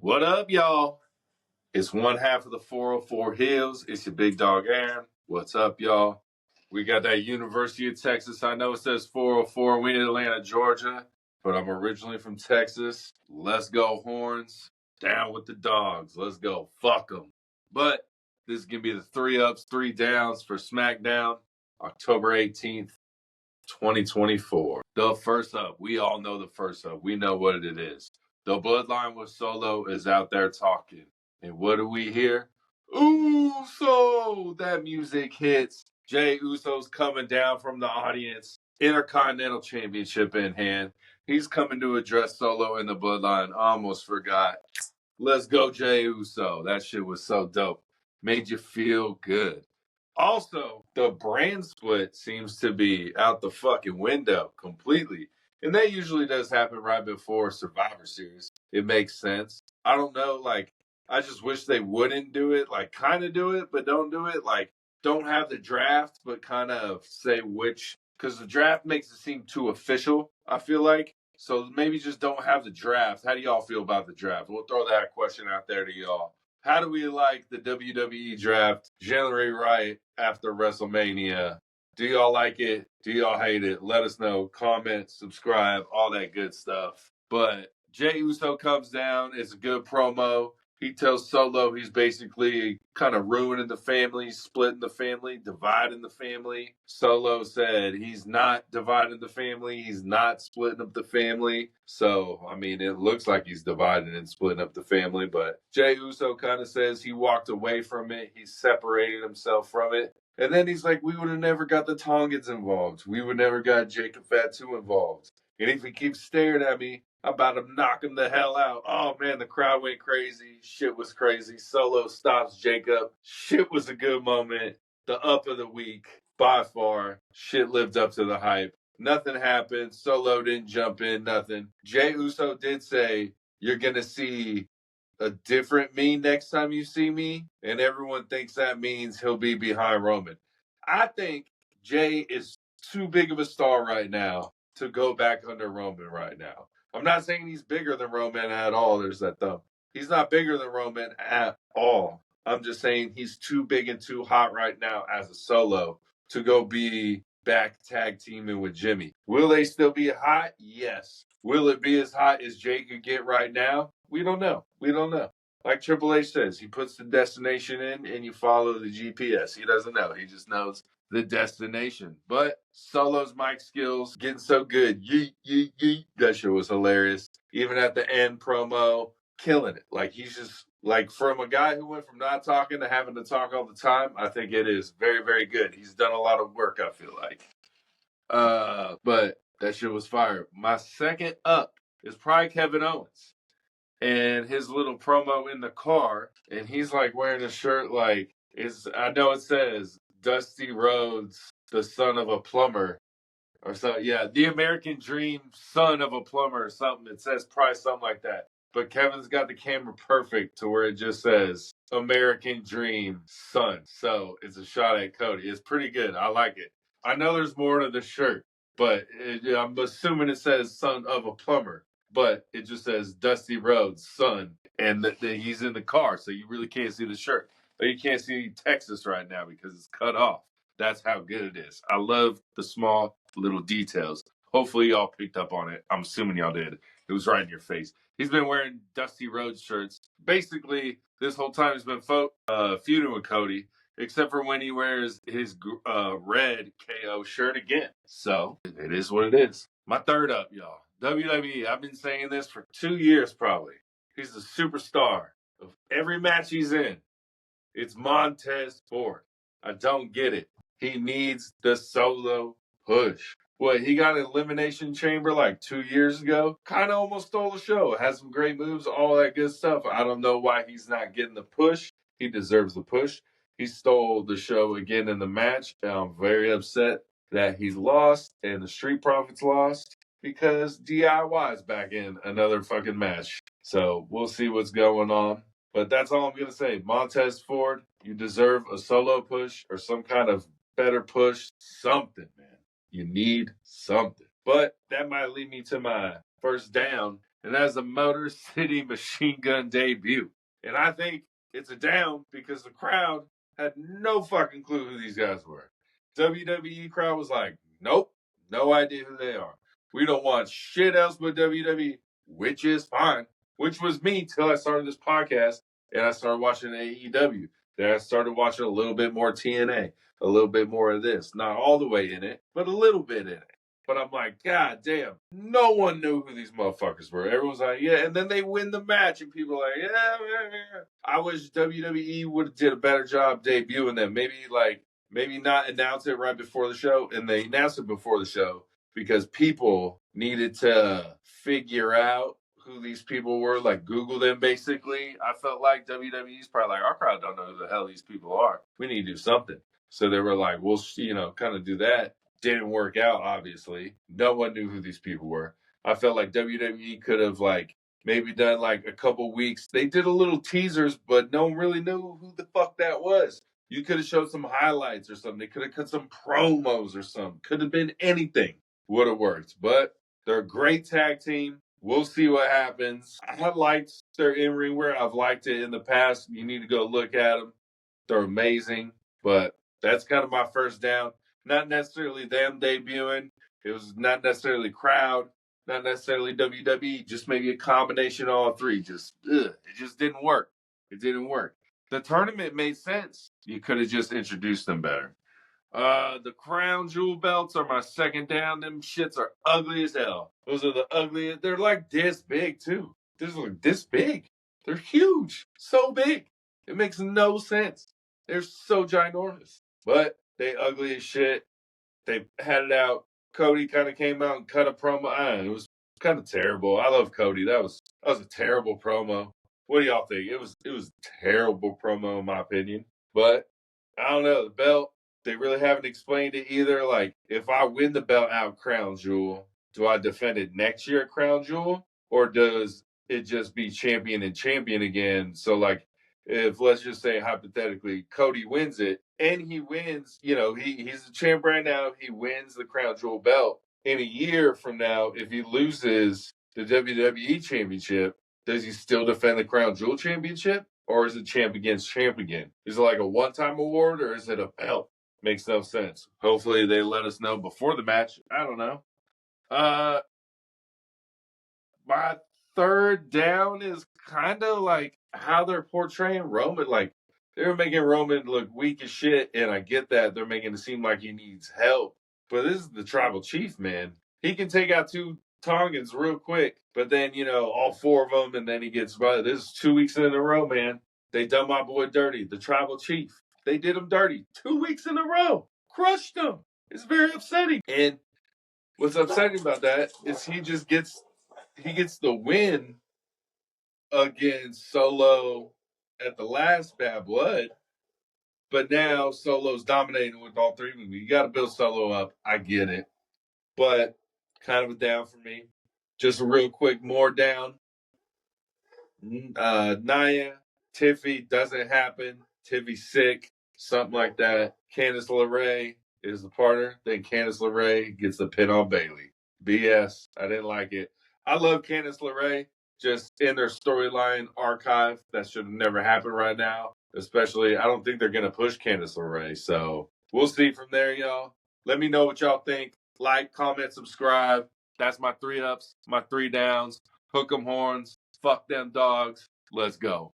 What up, y'all? It's one half of the 404 Heelz. It's your big dog, Aaron. What's up, y'all? We got that University of Texas. I know it says 404. We in Atlanta, Georgia, but I'm originally from Texas. Let's go, Horns. Down with the dogs. Let's go. Fuck them. But this is going to be the 3 ups, 3 downs for SmackDown, October 18th, 2024. The first up. We all know the first up. We know what it is. The Bloodline with Solo is out there talking. And what do we hear? Uso! That music hits. J Uso's coming down from the audience. Intercontinental Championship in hand. He's coming to address Solo in the Bloodline. Almost forgot. Let's go, J Uso. That shit was so dope. Made you feel good. Also, the brand split seems to be out the fucking window completely. And that usually does happen right before Survivor Series. It makes sense. I don't know, I just wish they wouldn't do it, kind of do it, but don't do it. Don't have the draft, but kind of say which, because the draft makes it seem too official, I feel like. So maybe just don't have the draft. How do y'all feel about the draft? We'll throw that question out there to y'all. How do we like the WWE draft generally right after WrestleMania? Do y'all like it? Do y'all hate it? Let us know. Comment, subscribe, all that good stuff. But Jey Uso comes down. It's a good promo. He tells Solo he's basically kind of ruining the family, splitting the family, dividing the family. Solo said he's not dividing the family. He's not splitting up the family. So, I mean, it looks like he's dividing and splitting up the family. But Jey Uso kind of says he walked away from it. He separated himself from it. And then he's like, we would have never got the Tongans involved. We would never got Jacob Fatu involved. And if he keeps staring at me, I'm about to knock him the hell out. Oh, man, the crowd went crazy. Shit was crazy. Solo stops Jacob. Shit was a good moment. The up of the week, by far. Shit lived up to the hype. Nothing happened. Solo didn't jump in, nothing. Jey Uso did say, you're going to see a different me next time you see me. And everyone thinks that means he'll be behind Roman. I think Jey is too big of a star right now to go back under Roman right now. I'm not saying he's bigger than Roman at all. There's that thumb. He's not bigger than Roman at all. I'm just saying he's too big and too hot right now as a solo to go be back tag teaming with Jimmy. Will they still be hot? Yes. Will it be as hot as Jey could get right now? We don't know. We don't know. Like Triple H says, he puts the destination in and you follow the GPS. He doesn't know. He just knows the destination. But Solo's mic skills getting so good. Yeet, yeet, yeet. That shit was hilarious. Even at the end promo, killing it. He's just, from a guy who went from not talking to having to talk all the time, I think it is very, very good. He's done a lot of work, I feel like. But that shit was fire. My second up is probably Kevin Owens. And his little promo in the car, and he's wearing a shirt I know it says Dusty Rhodes, the son of a plumber, or so. Yeah, the American Dream, son of a plumber, or something. It says probably something like that. But Kevin's got the camera perfect to where it just says American Dream, son. So it's a shot at Cody. It's pretty good. I like it. I know there's more to the shirt, but I'm assuming it says son of a plumber. But it just says Dusty Rhodes, son, and he's in the car, so you really can't see the shirt. But you can't see Texas right now because it's cut off. That's how good it is. I love the small little details. Hopefully y'all picked up on it. I'm assuming y'all did. It was right in your face. He's been wearing Dusty Rhodes shirts. Basically, this whole time he's been feuding with Cody, except for when he wears his red KO shirt again. So it is what it is. My third up, y'all. WWE, I've been saying this for 2 years probably. He's the superstar of every match he's in. It's Montez Ford. I don't get it. He needs the solo push. What, he got an Elimination Chamber 2 years ago? Kind of almost stole the show. Has some great moves, all that good stuff. I don't know why he's not getting the push. He deserves the push. He stole the show again in the match. I'm very upset that he's lost and the Street Profits lost, because DIY is back in another fucking match. So we'll see what's going on. But that's all I'm going to say. Montez Ford, you deserve a solo push or some kind of better push. Something, man. You need something. But that might lead me to my first down. and that's a Motor City Machine Gun debut. And I think it's a down because the crowd had no fucking clue who these guys were. WWE crowd was like, nope, no idea who they are. We don't want shit else but WWE, which is fine. Which was me till I started this podcast and I started watching AEW. Then I started watching a little bit more TNA, a little bit more of this. Not all the way in it, but a little bit in it. But I'm like, God damn, no one knew who these motherfuckers were. Everyone's like, yeah, and then they win the match, and people are like, yeah. I wish WWE would have did a better job debuting them. Maybe not announce it right before the show, and they announced it before the show because people needed to figure out who these people were, like Google them basically. I felt like WWE's probably like, our crowd don't know who the hell these people are. We need to do something. So they were like, we'll, kind of do that. Didn't work out, obviously. No one knew who these people were. I felt like WWE could have maybe done a couple weeks. They did a little teasers, but no one really knew who the fuck that was. You could have showed some highlights or something. They could have cut some promos or something. Could have been anything. Would have worked. But they're a great tag team. We'll see what happens. I liked their in-ring wear. I've liked it in the past. You need to go look at them. They're amazing. But that's kind of my first down. Not necessarily them debuting. It was not necessarily crowd. Not necessarily WWE. Just maybe a combination of all three. It just didn't work. It didn't work. The tournament made sense. You could have just introduced them better. The crown jewel belts are my second down. Them shits are ugly as hell. Those are the ugliest. They're like this big too. They're this big. They're huge. So big. It makes no sense. They're so ginormous. But they ugly as shit. They had it out. Cody kind of came out and cut a promo. I don't know, it was kind of terrible. I love Cody. That was a terrible promo. What do y'all think? It was a terrible promo in my opinion. But I don't know. The belt, they really haven't explained it either. If I win the belt out Crown Jewel, do I defend it next year at Crown Jewel? Or does it just be champion and champion again? So if let's just say hypothetically Cody wins it and he wins, he's the champ right now. He wins the Crown Jewel belt. In a year from now, if he loses the WWE Championship, does he still defend the Crown Jewel Championship? Or is it champ against champ again? Is it like a one-time award or is it a belt? Makes no sense. Hopefully they let us know before the match. I don't know. My third down is kind of how they're portraying Roman. They were making Roman look weak as shit, and I get that. They're making it seem like he needs help. But this is the tribal chief, man. He can take out two Tongans real quick, but then, all four of them, and then he gets by. This is 2 weeks in a row, man. They done my boy dirty, the tribal chief. They did him dirty 2 weeks in a row. Crushed him. It's very upsetting. And what's upsetting about that is he gets the win against Solo at the last Bad Blood, but now Solo's dominating with all three of them. You got to build Solo up. I get it. But kind of a down for me. Just a real quick more down. Nia, Tiffy doesn't happen. Tiffy's sick. Something like that. Candice LeRae is the partner. Then Candice LeRae gets the pin on Bayley. BS. I didn't like it. I love Candice LeRae. Just in their storyline archive, that should have never happened right now. Especially, I don't think they're going to push Candice LeRae. So we'll see from there, y'all. Let me know what y'all think. Like, comment, subscribe. That's my 3 ups, my 3 downs. Hook 'em horns. Fuck them dogs. Let's go.